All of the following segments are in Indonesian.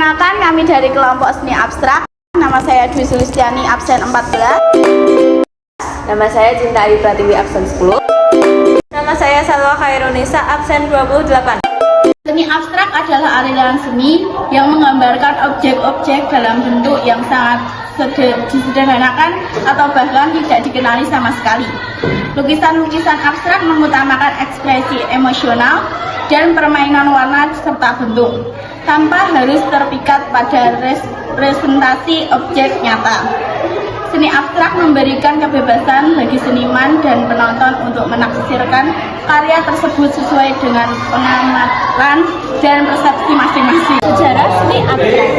Perkenalkan, kami dari kelompok seni abstrak. Nama saya Dwi Sulistiani, absen 14. Nama saya Cinta Ayu Pratiwi, absen 10. Nama saya Salwa Khairunisa, absen 28. Seni abstrak adalah aliran seni yang menggambarkan objek-objek dalam bentuk yang sangat disederhanakan atau bahkan tidak dikenali sama sekali. Lukisan-lukisan abstrak mengutamakan ekspresi emosional dan permainan warna serta bentuk, tanpa harus terpikat pada representasi objek nyata. Seni abstrak memberikan kebebasan bagi seniman dan penonton untuk menafsirkan karya tersebut sesuai dengan pengamatan dan persepsi masing-masing. Sejarah seni abstrak.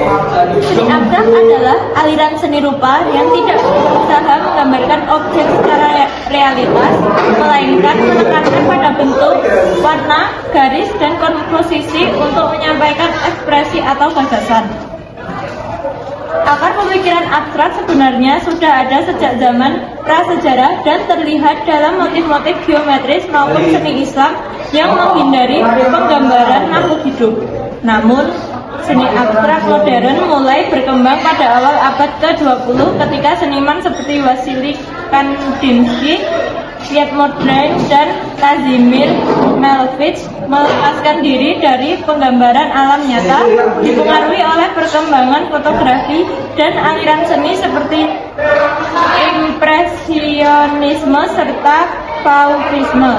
Seni abstrak adalah aliran seni rupa yang tidak berusaha menggambarkan objek secara realitas, melainkan menekankan pada bentuk, warna, garis, dan komposisi untuk menyampaikan ekspresi atau gagasan. Akar pemikiran abstrak sebenarnya sudah ada sejak zaman prasejarah dan terlihat dalam motif-motif geometris maupun seni Islam yang menghindari penggambaran makhluk hidup. Namun, seni abstrak modern mulai berkembang pada awal abad ke-20 ketika seniman seperti Wasili Kandinsky, Piet Mondrian, dan Kazimir Malevich melepaskan diri dari penggambaran alam nyata, dipengaruhi oleh perkembangan fotografi dan aliran seni seperti impresionisme serta fauvisme.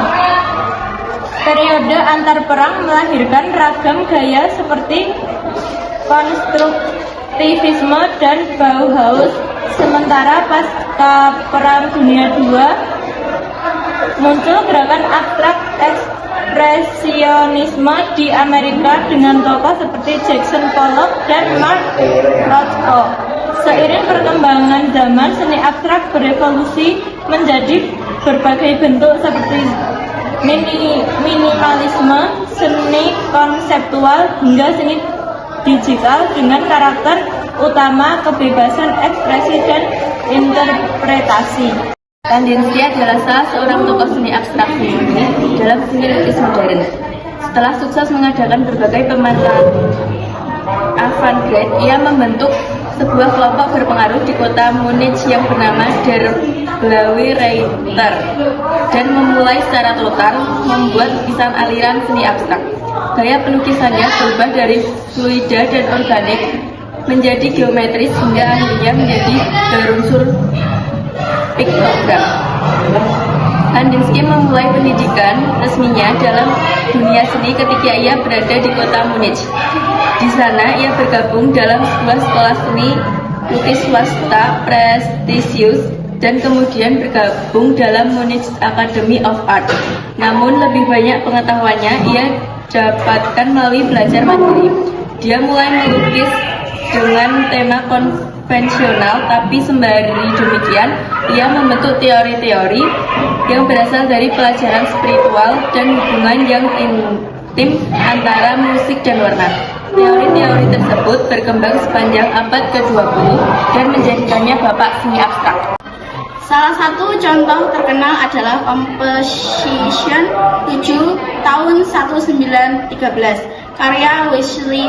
Periode antar perang melahirkan ragam gaya seperti konstruktivisme dan Bauhaus, sementara pasca Perang Dunia II muncul gerakan abstrak ekspresionisme di Amerika dengan tokoh seperti Jackson Pollock dan Mark Rothko. Seiring perkembangan zaman, seni abstrak berevolusi menjadi berbagai bentuk seperti minimalisme, seni konseptual, hingga seni digital dengan karakter utama kebebasan ekspresi dan interpretasi. Kandinsky adalah salah seorang tokoh seni abstrak dalam seni lukis modern. Setelah sukses mengadakan berbagai pemasaran avant-garde, ia membentuk sebuah kelompok berpengaruh di kota Munich yang bernama Der Blaue Reiter dan memulai secara total membuat lukisan aliran seni abstrak. Gaya pelukisannya berubah dari fluida dan organik menjadi geometris hingga akhirnya menjadi berunsur piktogram. Kandinsky memulai pendidikan resminya dalam dunia seni ketika ia berada di kota Munich. Di sana ia bergabung dalam sebuah sekolah seni lukis swasta prestisius dan kemudian bergabung dalam Munich Academy of Art. Namun lebih banyak pengetahuannya ia dapatkan melalui belajar mandiri. Dia mulai melukis dengan tema konvensional, tapi sembari demikian ia membentuk teori-teori yang berasal dari pelajaran spiritual dan hubungan yang intim antara musik dan warna. Teori-teori tersebut berkembang sepanjang abad ke-20 dan menjadikannya bapak seni abstrak. Salah satu contoh terkenal adalah Composition 7 tahun 1913 karya Wasili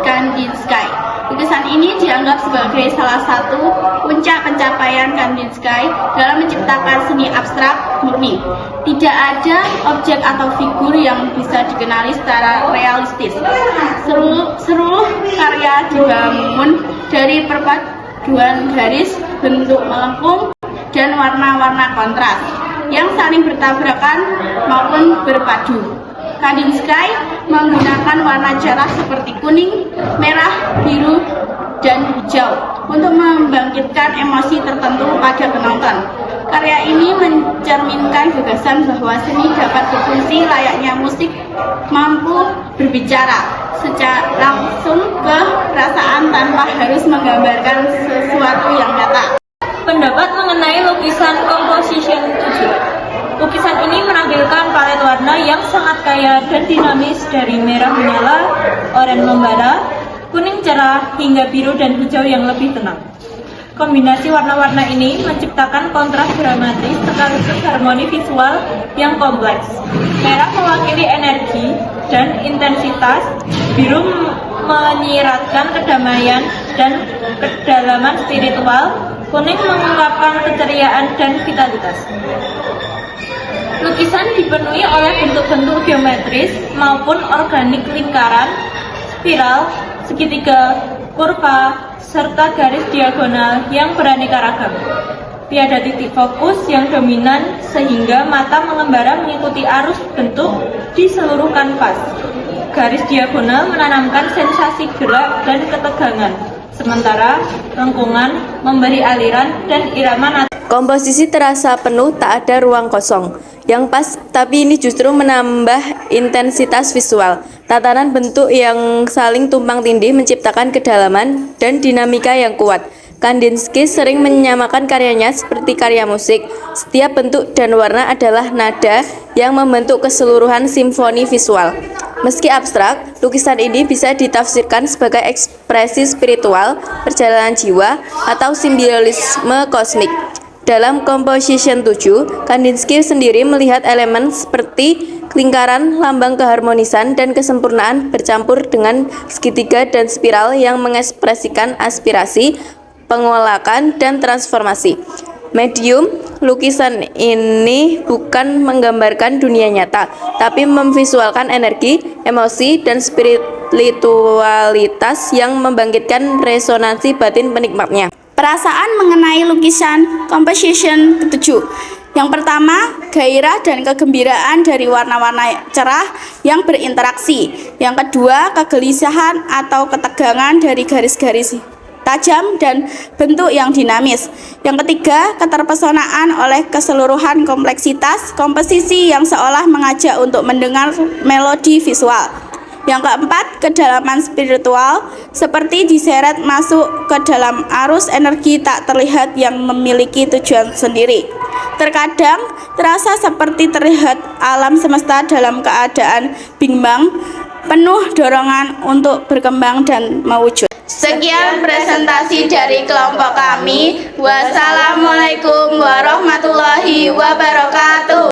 Kandinsky. Lukisan ini dianggap sebagai salah satu puncak pencapaian Kandinsky dalam menciptakan seni abstrak murni. Tidak ada objek atau figur yang bisa dikenali secara realistis. Seluruh karya dibangun dari perpaduan garis, bentuk melengkung, dan warna-warna kontras yang saling bertabrakan maupun berpadu. Kandinsky menggunakan warna cerah seperti kuning, merah, biru, dan hijau untuk membangkitkan emosi tertentu pada penonton. Karya ini mencerminkan gagasan bahwa seni dapat berfungsi layaknya musik, mampu berbicara secara langsung ke perasaan tanpa harus menggambarkan sesuatu yang nyata. Pendapat mengenai lukisan Composition 7. Lukisan ini menampilkan palet warna yang sangat kaya dan dinamis dari merah menyala, oranye membara, kuning cerah, hingga biru dan hijau yang lebih tenang. Kombinasi warna-warna ini menciptakan kontras dramatis sekaligus harmoni visual yang kompleks. Merah mewakili energi dan intensitas, biru menyiratkan kedamaian dan kedalaman spiritual. Kuning mengungkapkan keceriaan dan vitalitas. Lukisan dipenuhi oleh bentuk-bentuk geometris maupun organik lingkaran, spiral, segitiga, kurva, serta garis diagonal yang beraneka ragam. Tiada titik fokus yang dominan sehingga mata mengembara mengikuti arus bentuk di seluruh kanvas. Garis diagonal menanamkan sensasi gerak dan ketegangan, sementara lengkungan memberi aliran dan irama. Komposisi terasa penuh, tak ada ruang kosong yang pas, tapi ini justru menambah intensitas visual. Tatanan bentuk yang saling tumpang tindih menciptakan kedalaman dan dinamika yang kuat. Kandinsky sering menyamakan karyanya seperti karya musik. Setiap bentuk dan warna adalah nada yang membentuk keseluruhan simfoni visual. Meski abstrak, lukisan ini bisa ditafsirkan sebagai ekspresi spiritual, perjalanan jiwa, atau simbolisme kosmik. Dalam Composition 7, Kandinsky sendiri melihat elemen seperti lingkaran, lambang keharmonisan dan kesempurnaan bercampur dengan segitiga dan spiral yang mengekspresikan aspirasi, pengolakan, dan transformasi. Medium lukisan ini bukan menggambarkan dunia nyata, tapi memvisualkan energi, emosi, dan spiritualitas yang membangkitkan resonansi batin penikmatnya. Perasaan mengenai lukisan Composition ke-7. Yang pertama, gairah dan kegembiraan dari warna-warna cerah yang berinteraksi. Yang kedua, kegelisahan atau ketegangan dari garis-garis tajam dan bentuk yang dinamis. Yang ketiga, keterpesonaan oleh keseluruhan kompleksitas komposisi yang seolah mengajak untuk mendengar melodi visual. Yang keempat, kedalaman spiritual seperti diseret masuk ke dalam arus energi tak terlihat yang memiliki tujuan sendiri. Terkadang terasa seperti terlihat alam semesta dalam keadaan bimbang, penuh dorongan untuk berkembang dan mewujud. Sekian presentasi dari kelompok kami. Wassalamualaikum warahmatullahi wabarakatuh.